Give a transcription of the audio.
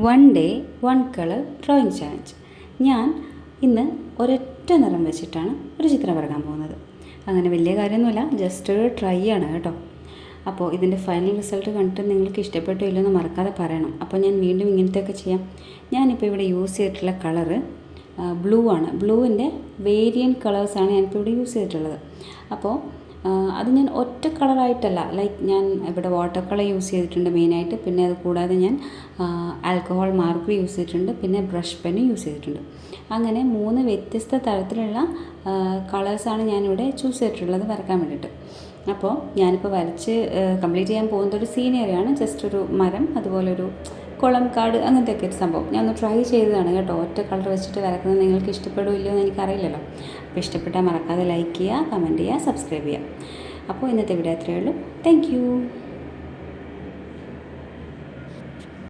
One day one colour drawing challenge. ഞാൻ ഇന്ന് ഒരൊറ്റ നിറം വെച്ചിട്ടാണ് ഒരു ചിത്രം വരയ്ക്കാൻ പോകുന്നത്. അങ്ങനെ വലിയ കാര്യമൊന്നുമില്ല, ജസ്റ്റ് ഒരു ട്രൈ ആണ് കേട്ടോ. അപ്പോൾ ഇതിൻ്റെ ഫൈനൽ റിസൾട്ട് കണ്ടിട്ട് നിങ്ങൾക്ക് ഇഷ്ടപ്പെട്ടോ ഇല്ലെന്ന് മറക്കാതെ പറയണം. അപ്പോൾ ഞാൻ വീണ്ടും ഇങ്ങനത്തെയൊക്കെ ചെയ്യാം. ഞാനിപ്പോൾ ഇവിടെ യൂസ് ചെയ്തിട്ടുള്ള കളറ് ബ്ലൂ ആണ്. ബ്ലൂവിൻ്റെ വേരിയൻറ്റ് കളേഴ്സാണ് ഞാനിപ്പോൾ ഇവിടെ യൂസ് ചെയ്തിട്ടുള്ളത്. അപ്പോൾ അത് ഞാൻ ഒറ്റ കളറായിട്ടല്ല, ലൈക്ക് ഞാൻ ഇവിടെ വാട്ടർ കളർ യൂസ് ചെയ്തിട്ടുണ്ട് മെയിനായിട്ട്. പിന്നെ അത് കൂടാതെ ഞാൻ ആൽക്കഹോൾ മാർക്കർ യൂസ് ചെയ്തിട്ടുണ്ട്, പിന്നെ ബ്രഷ് പെന്ന് യൂസ് ചെയ്തിട്ടുണ്ട്. അങ്ങനെ 3 വ്യത്യസ്ത തരത്തിലുള്ള കളേഴ്സാണ് ഞാനിവിടെ ചൂസ് ചെയ്തിട്ടുള്ളത് വരയ്ക്കാൻ വേണ്ടിയിട്ട്. അപ്പോൾ ഞാനിപ്പോൾ വരച്ച് കംപ്ലീറ്റ് ചെയ്യാൻ പോകുന്നത് ഒരു സീനറിയാണ്. ജസ്റ്റ് ഒരു മരം, അതുപോലെ ഒരു കുളം, കാട്, അങ്ങനത്തെയൊക്കെ ഒരു സംഭവം. ഞാൻ ഒന്ന് ട്രൈ ചെയ്തതാണ് കേട്ടോ. ഒറ്റ കളർ വെച്ചിട്ട് വരക്കുന്നത് നിങ്ങൾക്ക് ഇഷ്ടപ്പെടുമോ ഇല്ലയോ എന്ന് എനിക്കറിയില്ലല്ലോ. അപ്പോൾ ഇഷ്ടപ്പെട്ടാൽ മറക്കാതെ ലൈക്ക് ചെയ്യുക, കമൻറ്റ് ചെയ്യുക, സബ്സ്ക്രൈബ് ചെയ്യുക. അപ്പോൾ ഇന്നത്തെ വീഡിയോ അത്രയേ ഉള്ളൂ. Thank you.